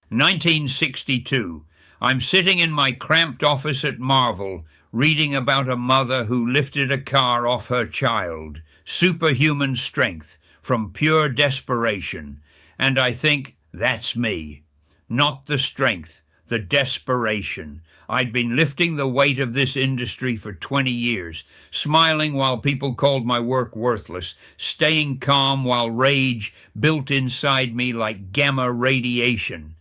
1962. I'm sitting in my cramped office at Marvel, reading about a mother who lifted a car off her child. Superhuman strength from pure desperation. And I think, that's me. Not the strength, the desperation. I'd been lifting the weight of this industry for 20 years, smiling while people called my work worthless, staying calm while rage built inside me like gamma radiation.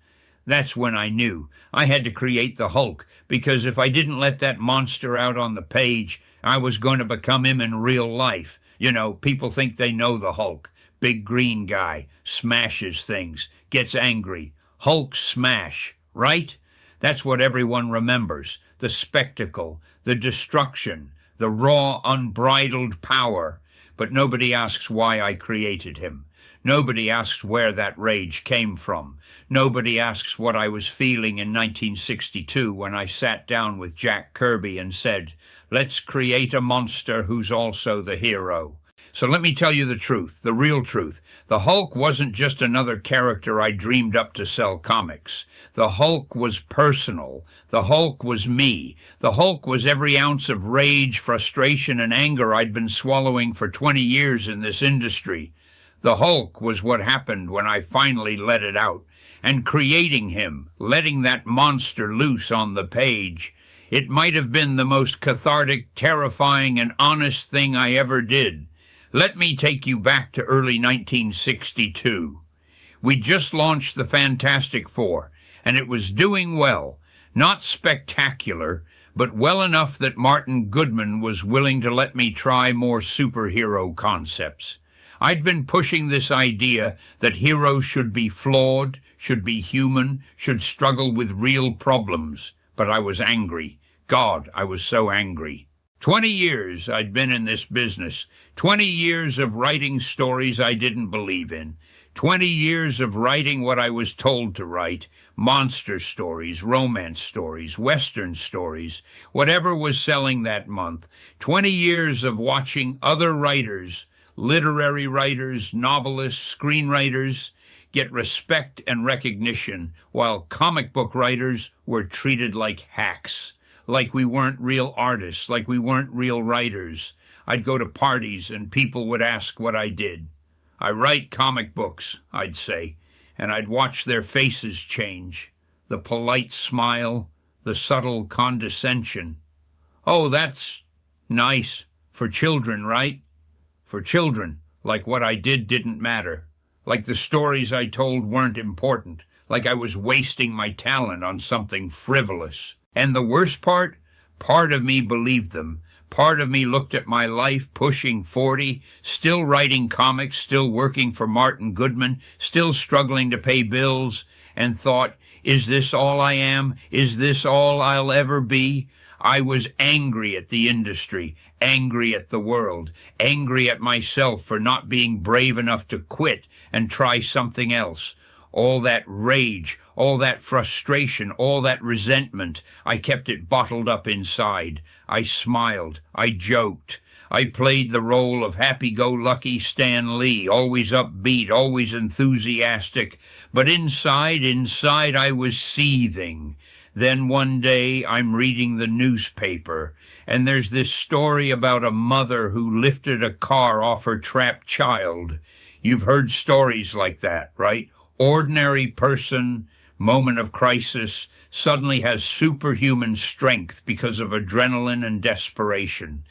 That's when I knew I had to create the Hulk, because if I didn't let that monster out on the page, I was going to become him in real life. You know, people think they know the Hulk. Big green guy, smashes things, gets angry. Hulk smash, right? That's what everyone remembers. The spectacle, the destruction, the raw, unbridled power. But nobody asks why I created him. Nobody asks where that rage came from. Nobody asks what I was feeling in 1962 when I sat down with Jack Kirby and said, let's create a monster who's also the hero. So let me tell you the truth, the real truth. The Hulk wasn't just another character I dreamed up to sell comics. The Hulk was personal. The Hulk was me. The Hulk was every ounce of rage, frustration, and anger I'd been swallowing for 20 years in this industry. The Hulk was what happened when I finally let it out. And creating him, letting that monster loose on the page, it might have been the most cathartic, terrifying, and honest thing I ever did. Let me take you back to early 1962. We just launched the Fantastic Four, and it was doing well. Not spectacular, but well enough that Martin Goodman was willing to let me try more superhero concepts. I'd been pushing this idea that heroes should be flawed, should be human, should struggle with real problems. But I was angry. God, I was so angry. 20 years I'd been in this business. 20 years of writing stories I didn't believe in. 20 years of writing what I was told to write. Monster stories, romance stories, Western stories, whatever was selling that month. 20 years of watching other writers, literary writers, novelists, screenwriters, get respect and recognition, while comic book writers were treated like hacks. Like we weren't real artists, like we weren't real writers. I'd go to parties and people would ask what I did. I write comic books, I'd say, and I'd watch their faces change. The polite smile, the subtle condescension. Oh, that's nice. For children, right? For children, like what I did didn't matter. Like the stories I told weren't important. Like I was wasting my talent on something frivolous. And the worst part of me believed them. Part of me looked at my life pushing 40, still writing comics, still working for Martin Goodman, still struggling to pay bills, and thought, is this all I am? Is this all I'll ever be? I was angry at the industry, angry at the world, angry at myself for not being brave enough to quit and try something else. All that rage, all that frustration, all that resentment, I kept it bottled up inside. I smiled. I joked. I played the role of happy-go-lucky Stan Lee, always upbeat, always enthusiastic. But inside I was seething. Then one day I'm reading the newspaper, and there's this story about a mother who lifted a car off her trapped child. You've heard stories like that, right? Ordinary person, moment of crisis, suddenly has superhuman strength because of adrenaline and desperation.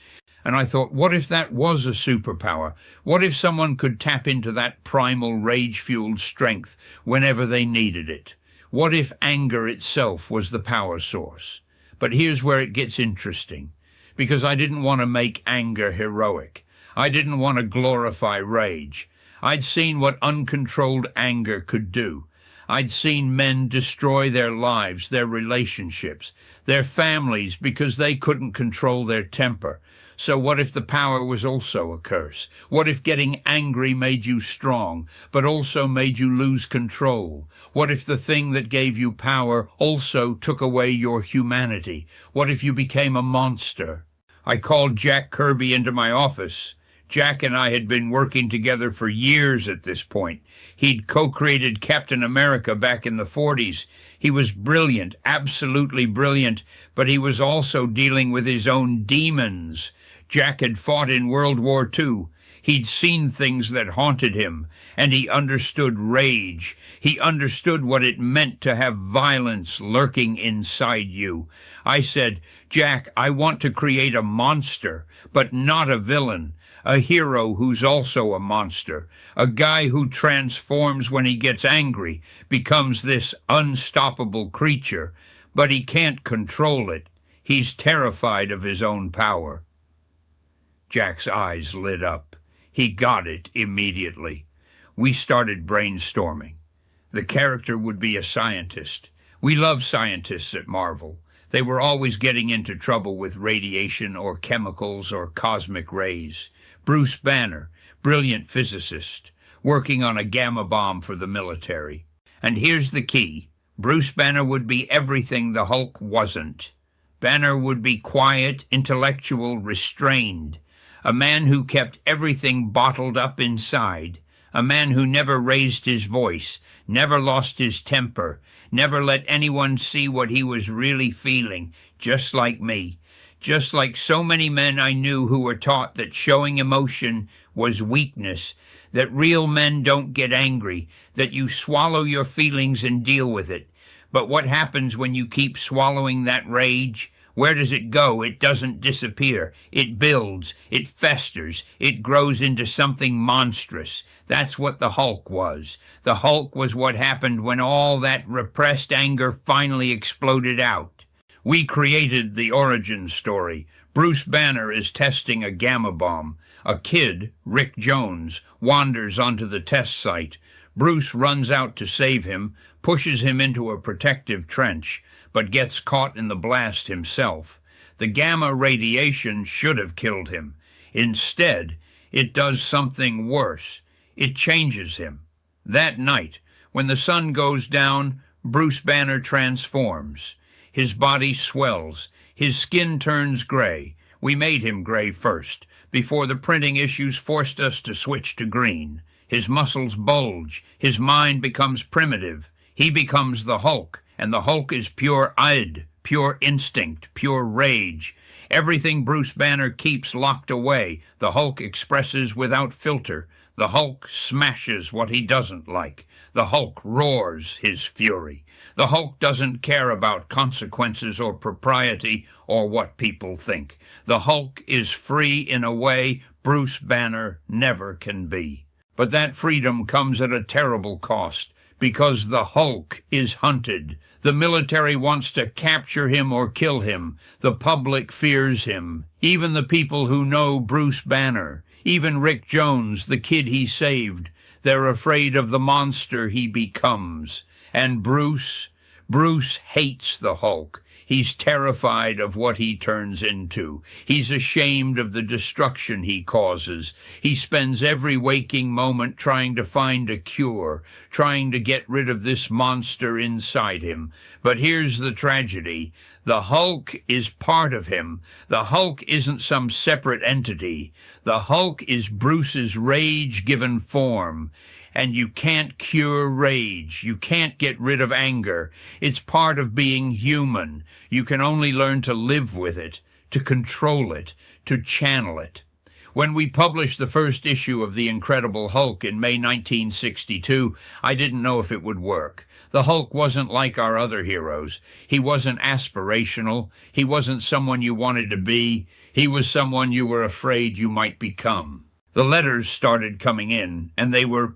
And I thought, what if that was a superpower? What if someone could tap into that primal rage-fueled strength whenever they needed it? What if anger itself was the power source? But here's where it gets interesting, because I didn't want to make anger heroic. I didn't want to glorify rage. I'd seen what uncontrolled anger could do. I'd seen men destroy their lives, their relationships, their families because they couldn't control their temper. So what if the power was also a curse? What if getting angry made you strong, but also made you lose control? What if the thing that gave you power also took away your humanity? What if you became a monster? I called Jack Kirby into my office. Jack and I had been working together for years at this point. He'd co-created Captain America back in the 40s. He was brilliant, absolutely brilliant, but he was also dealing with his own demons. Jack had fought in World War II. He'd seen things that haunted him, and he understood rage. He understood what it meant to have violence lurking inside you. I said, Jack, I want to create a monster, but not a villain. A hero who's also a monster, a guy who transforms when he gets angry, becomes this unstoppable creature, but he can't control it. He's terrified of his own power. Jack's eyes lit up. He got it immediately. We started brainstorming. The character would be a scientist. We love scientists at Marvel. They were always getting into trouble with radiation or chemicals or cosmic rays. Bruce Banner, brilliant physicist, working on a gamma bomb for the military. And here's the key. Bruce Banner would be everything the Hulk wasn't. Banner would be quiet, intellectual, restrained. A man who kept everything bottled up inside. A man who never raised his voice, never lost his temper, never let anyone see what he was really feeling, just like me. Just like so many men I knew who were taught that showing emotion was weakness, that real men don't get angry, that you swallow your feelings and deal with it. But what happens when you keep swallowing that rage? Where does it go? It doesn't disappear. It builds. It festers. It grows into something monstrous. That's what the Hulk was. The Hulk was what happened when all that repressed anger finally exploded out. We created the origin story. Bruce Banner is testing a gamma bomb. A kid, Rick Jones, wanders onto the test site. Bruce runs out to save him, pushes him into a protective trench, but gets caught in the blast himself. The gamma radiation should have killed him. Instead, it does something worse. It changes him. That night, when the sun goes down, Bruce Banner transforms. His body swells. His skin turns gray. We made him gray first, before the printing issues forced us to switch to green. His muscles bulge. His mind becomes primitive. He becomes the Hulk, and the Hulk is pure id, pure instinct, pure rage. Everything Bruce Banner keeps locked away, the Hulk expresses without filter. The Hulk smashes what he doesn't like. The Hulk roars his fury. The Hulk doesn't care about consequences or propriety or what people think. The Hulk is free in a way Bruce Banner never can be. But that freedom comes at a terrible cost, because the Hulk is hunted. The military wants to capture him or kill him. The public fears him. Even the people who know Bruce Banner. Even Rick Jones, the kid he saved. They're afraid of the monster he becomes. And Bruce hates the Hulk. He's terrified of what he turns into. He's ashamed of the destruction he causes. He spends every waking moment trying to find a cure, trying to get rid of this monster inside him. But here's the tragedy. The Hulk is part of him. The Hulk isn't some separate entity. The Hulk is Bruce's rage given form. And you can't cure rage. You can't get rid of anger. It's part of being human. You can only learn to live with it, to control it, to channel it. When we published the first issue of The Incredible Hulk in May 1962, I didn't know if it would work. The Hulk wasn't like our other heroes. He wasn't aspirational. He wasn't someone you wanted to be. He was someone you were afraid you might become. The letters started coming in, and they were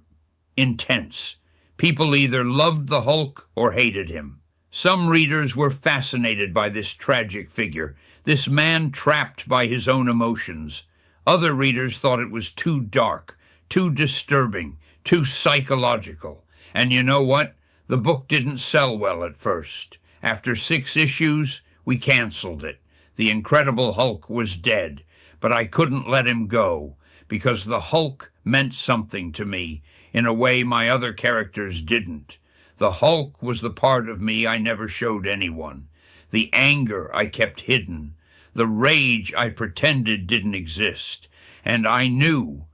intense. People either loved the Hulk or hated him. Some readers were fascinated by this tragic figure, this man trapped by his own emotions. Other readers thought it was too dark, too disturbing, too psychological. And you know what? The book didn't sell well at first. After 6 issues, we canceled it. The Incredible Hulk was dead, but I couldn't let him go, because the Hulk meant something to me in a way my other characters didn't. The Hulk was the part of me I never showed anyone. The anger I kept hidden. The rage I pretended didn't exist. And I knew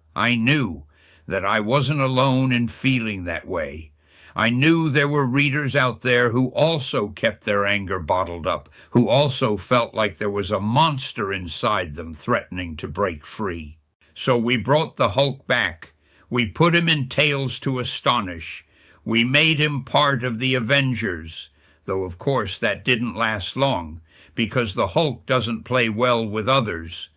that I wasn't alone in feeling that way. I knew there were readers out there who also kept their anger bottled up, who also felt like there was a monster inside them threatening to break free. So we brought the Hulk back. We put him in Tales to Astonish. We made him part of the Avengers, though of course that didn't last long, because the Hulk doesn't play well with others.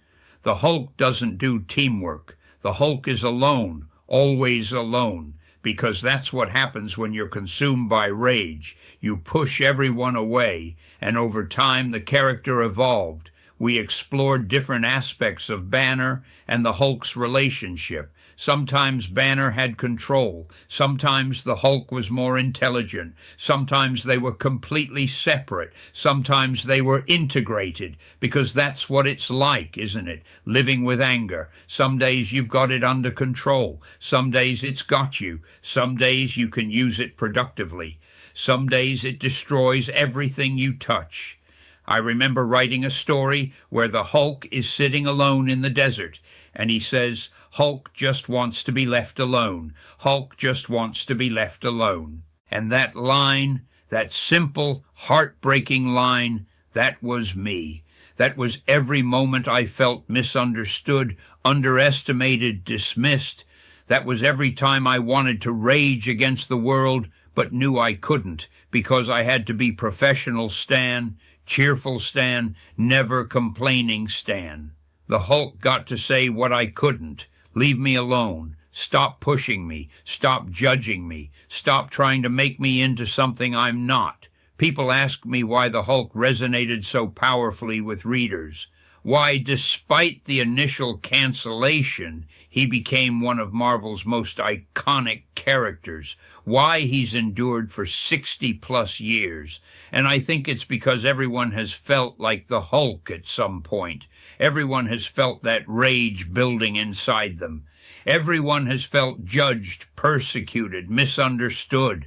The Hulk doesn't do teamwork. The Hulk is alone, always alone, because that's what happens when you're consumed by rage. You push everyone away, and over time the character evolved. We explored different aspects of Banner and the Hulk's relationship. Sometimes Banner had control. Sometimes the Hulk was more intelligent. Sometimes they were completely separate. Sometimes they were integrated, because that's what it's like, isn't it? Living with anger. Some days you've got it under control. Some days it's got you. Some days you can use it productively. Some days it destroys everything you touch. I remember writing a story where the Hulk is sitting alone in the desert, and he says, "Hulk just wants to be left alone. Hulk just wants to be left alone." And that line, that simple, heartbreaking line, that was me. That was every moment I felt misunderstood, underestimated, dismissed. That was every time I wanted to rage against the world, but knew I couldn't, because I had to be professional Stan, cheerful Stan, never complaining Stan. The Hulk got to say what I couldn't. Leave me alone. Stop pushing me. Stop judging me. Stop trying to make me into something I'm not. People ask me why the Hulk resonated so powerfully with readers. Why, despite the initial cancellation, he became one of Marvel's most iconic characters. Why he's endured for 60-plus years. And I think it's because everyone has felt like the Hulk at some point. Everyone has felt that rage building inside them. Everyone has felt judged, persecuted, misunderstood.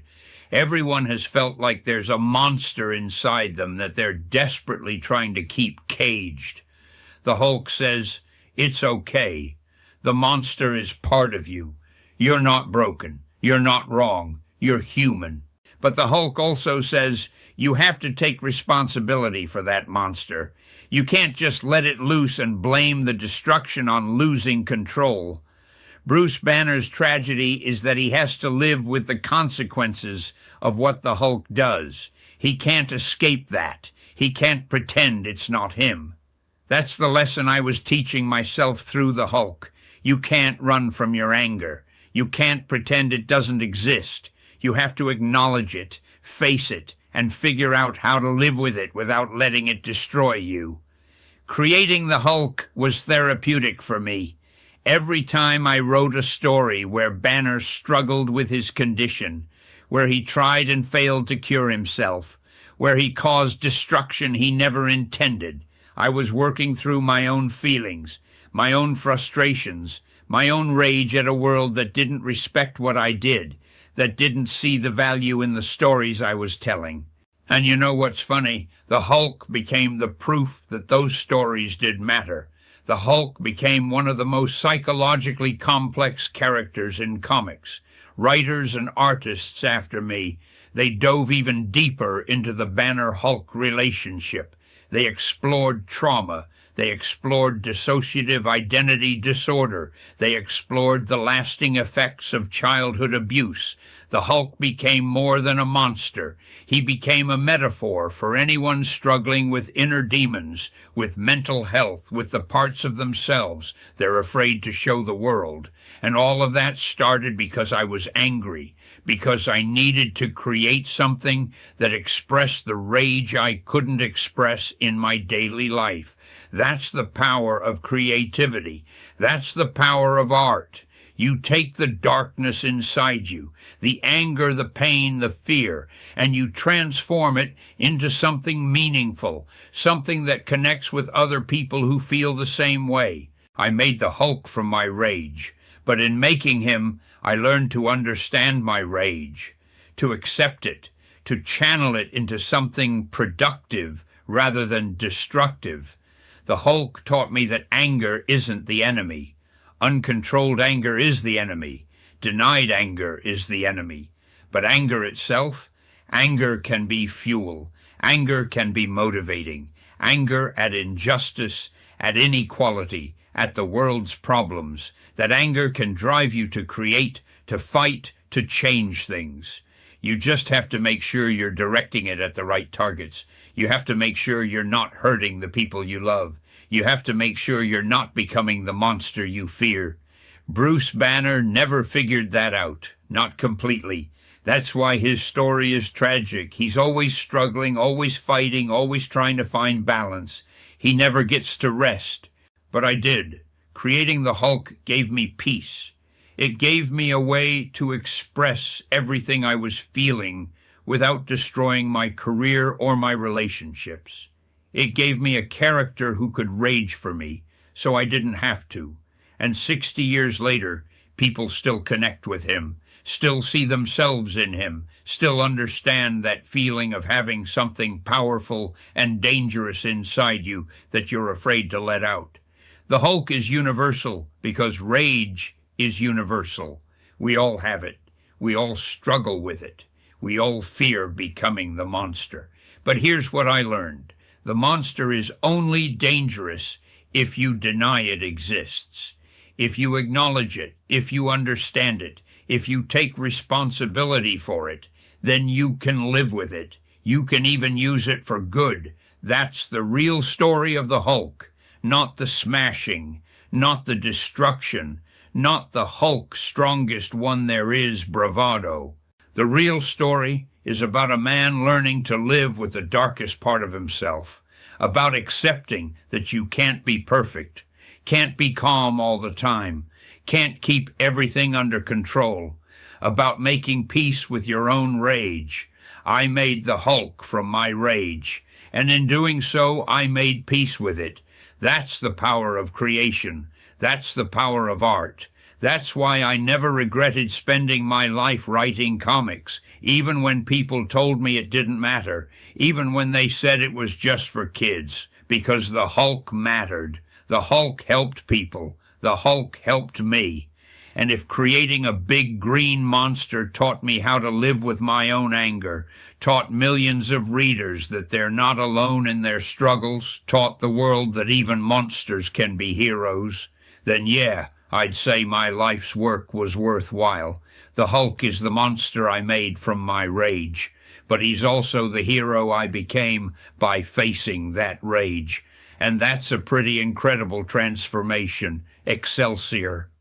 Everyone has felt like there's a monster inside them that they're desperately trying to keep caged. The Hulk says, "It's okay. The monster is part of you. You're not broken. You're not wrong. You're human." But the Hulk also says, you have to take responsibility for that monster. You can't just let it loose and blame the destruction on losing control. Bruce Banner's tragedy is that he has to live with the consequences of what the Hulk does. He can't escape that. He can't pretend it's not him. That's the lesson I was teaching myself through the Hulk. You can't run from your anger. You can't pretend it doesn't exist. You have to acknowledge it, face it, and figure out how to live with it without letting it destroy you. Creating the Hulk was therapeutic for me. Every time I wrote a story where Banner struggled with his condition, where he tried and failed to cure himself, where he caused destruction he never intended, I was working through my own feelings, my own frustrations, my own rage at a world that didn't respect what I did, that didn't see the value in the stories I was telling. And you know what's funny? The Hulk became the proof that those stories did matter. The Hulk became one of the most psychologically complex characters in comics. Writers and artists after me, they dove even deeper into the Banner-Hulk relationship. They explored trauma. They explored dissociative identity disorder. They explored the lasting effects of childhood abuse. The Hulk became more than a monster. He became a metaphor for anyone struggling with inner demons, with mental health, with the parts of themselves they're afraid to show the world. And all of that started because I was angry, because I needed to create something that expressed the rage I couldn't express in my daily life. That's the power of creativity. That's the power of art. You take the darkness inside you, the anger, the pain, the fear, and you transform it into something meaningful, something that connects with other people who feel the same way. I made the Hulk from my rage, but in making him, I learned to understand my rage, to accept it, to channel it into something productive rather than destructive. The Hulk taught me that anger isn't the enemy. Uncontrolled anger is the enemy. Denied anger is the enemy. But anger itself, anger can be fuel. Anger can be motivating. Anger at injustice, at inequality, at the world's problems. That anger can drive you to create, to fight, to change things. You just have to make sure you're directing it at the right targets. You have to make sure you're not hurting the people you love. You have to make sure you're not becoming the monster you fear. Bruce Banner never figured that out, not completely. That's why his story is tragic. He's always struggling, always fighting, always trying to find balance. He never gets to rest. But I did. Creating the Hulk gave me peace. It gave me a way to express everything I was feeling without destroying my career or my relationships. It gave me a character who could rage for me, so I didn't have to. And 60 years later, people still connect with him, still see themselves in him, still understand that feeling of having something powerful and dangerous inside you that you're afraid to let out. The Hulk is universal because rage is universal. We all have it. We all struggle with it. We all fear becoming the monster. But here's what I learned. The monster is only dangerous if you deny it exists. If you acknowledge it, if you understand it, if you take responsibility for it, then you can live with it. You can even use it for good. That's the real story of the Hulk, not the smashing, not the destruction, not the Hulk strongest one there is bravado. The real story is about a man learning to live with the darkest part of himself, about accepting that you can't be perfect, can't be calm all the time, can't keep everything under control, about making peace with your own rage. I made the Hulk from my rage, and in doing so, I made peace with it. That's the power of creation. That's the power of art. That's why I never regretted spending my life writing comics, even when people told me it didn't matter, even when they said it was just for kids, because the Hulk mattered. The Hulk helped people. The Hulk helped me. And if creating a big green monster taught me how to live with my own anger, taught millions of readers that they're not alone in their struggles, taught the world that even monsters can be heroes, then yeah, I'd say my life's work was worthwhile. The Hulk is the monster I made from my rage, but he's also the hero I became by facing that rage. And that's a pretty incredible transformation. Excelsior.